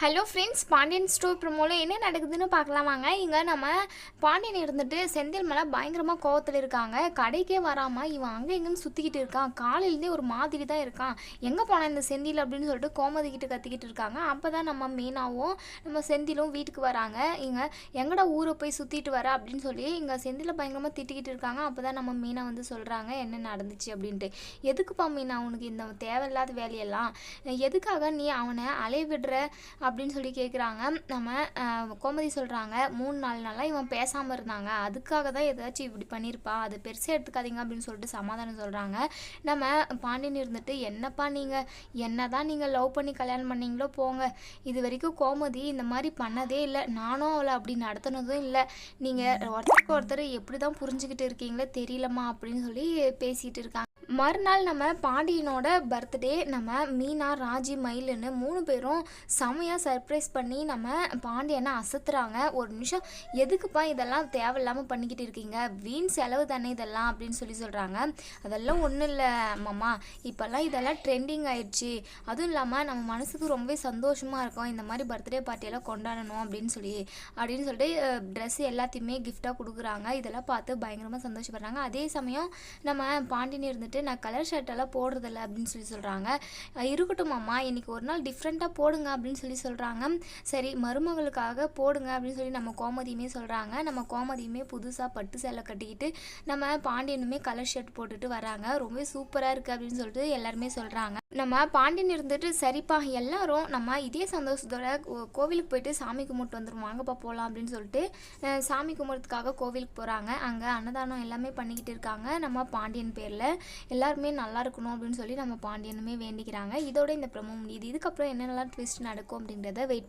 Hello friends, Pandian store ப்ரோமோவில் என்ன நடக்குதுன்னு பார்க்கலாமாங்க. இங்கே நம்ம பாண்டியன் இருந்துட்டு செந்தில் மேலே பயங்கரமாக கோவத்தில் இருக்காங்க. கடைக்கே வராமல் இவன் அங்கே எங்கேன்னு சுற்றிக்கிட்டு இருக்கான். காலையிலேருந்தே ஒரு மாதிரி தான் இருக்கான். எங்கே போனான் இந்த செந்தில் அப்படின்னு சொல்லிட்டு கோமதிக்கிட்ட கத்திக்கிட்டு இருக்காங்க. அப்போ தான் நம்ம மீனாவும் நம்ம செந்திலும் வீட்டுக்கு வராங்க. இங்கே எங்கடா ஊரை போய் சுற்றிட்டு வர அப்படின்னு சொல்லி இங்கே செந்திலை பயங்கரமாக திட்டிக்கிட்டு இருக்காங்க. அப்போ தான் நம்ம மீனா வந்து சொல்கிறாங்க என்ன நடந்துச்சு அப்படின்ட்டு. எதுக்குப்பா மீனா உனக்கு இந்த தேவையில்லாத வேலையெல்லாம், எதுக்காக நீ அவனை அலைய விடுற அப்படின்னு சொல்லி கேட்குறாங்க. நம்ம கோமதி சொல்கிறாங்க 3-4 நாளாக இவன் பேசாமல் இருந்தாங்க, அதுக்காக தான் ஏதாச்சும் இப்படி பண்ணியிருப்பா, அது பெருசாக எடுத்துக்காதீங்க அப்படின்னு சொல்லிட்டு சமாதானம் சொல்கிறாங்க. நம்ம பாண்டியன் இருந்துட்டு என்னப்பா நீங்கள் என்ன தான் நீங்கள் லவ் பண்ணி கல்யாணம் பண்ணீங்களோ போங்க, இது வரைக்கும் கோமதி இந்த மாதிரி பண்ணதே இல்லை, நானும் அவளை அப்படி நடத்தினதும் இல்லை, நீங்கள் ஒருத்தருக்கு ஒருத்தர் எப்படி தான் புரிஞ்சுக்கிட்டு இருக்கீங்களோ தெரியலம்மா அப்படின்னு சொல்லி பேசிகிட்டு இருக்காங்க. மறுநாள் நம்ம பாண்டியனோட பர்த்டே. நம்ம மீனா, ராஜி, மயிலுன்னு 3 பேரும் செமையாக சர்ப்ரைஸ் பண்ணி நம்ம பாண்டியனை அசத்துறாங்க. ஒரு நிமிஷம், எதுக்குப்பா இதெல்லாம் தேவையில்லாமல் பண்ணிக்கிட்டு இருக்கீங்க, வீண் செலவு தானே இதெல்லாம் அப்படின்னு சொல்லி சொல்கிறாங்க. அதெல்லாம் ஒன்றும் இல்லை மாமா, இப்போல்லாம் இதெல்லாம் ட்ரெண்டிங் ஆயிடுச்சு, அதுவும் இல்லாமல் நம்ம மனசுக்கு ரொம்பவே சந்தோஷமாக இருக்கும் இந்த மாதிரி பர்த்டே பார்ட்டியெல்லாம் கொண்டாடணும் அப்படின்னு சொல்லிட்டு ட்ரெஸ் எல்லாத்தையுமே கிஃப்டாக கொடுக்குறாங்க. இதெல்லாம் பார்த்து பயங்கரமாக சந்தோஷப்படுறாங்க. அதே சமயம் நம்ம பாண்டியன் இருந்துட்டு நான் கலர் ஷர்ட்டெல்லாம் போடுறதில்ல அப்படின்னு சொல்லி சொல்கிறாங்க. இருக்கட்டும் மாமா, இன்றைக்கி ஒரு நாள் டிஃப்ரெண்ட்டாக போடுங்க அப்படின்னு சொல்லி சொல்கிறாங்க. சரி மருமகளுக்காக போடுங்க அப்படின்னு சொல்லி நம்ம கோமதியுமே சொல்கிறாங்க. நம்ம கோமதியுமே புதுசாக பட்டு சேலை கட்டிக்கிட்டு நம்ம பாண்டியனுமே கலர் ஷர்ட் போட்டுட்டு வராங்க. ரொம்பவே சூப்பராக இருக்குது அப்படின்னு சொல்லிட்டு எல்லாருமே சொல்கிறாங்க. நம்ம பாண்டியன் இருந்துட்டு சரிப்பா எல்லாரும் நம்ம இதே சந்தோஷத்தோட கோவிலுக்கு போயிட்டு சாமி கும்பிட்டு வந்துடும், வாங்கப்பா போகலாம் அப்படின்னு சொல்லிட்டு சாமி கும்பிட்றதுக்காக கோவிலுக்கு போகிறாங்க. அங்கே அன்னதானம் எல்லாமே பண்ணிக்கிட்டு இருக்காங்க. நம்ம பாண்டியன் பேரில் எல்லாருமே நல்லா இருக்கணும் அப்படின்னு சொல்லி நம்ம பாண்டியனுமே வேண்டிக்கிறாங்க. இதோட இந்த ப்ரோமோ முடியுது. இதுக்கப்புறம் என்னென்னலாம் ட்விஸ்ட் நடக்கும் அப்படின்றத வெயிட் பண்ணி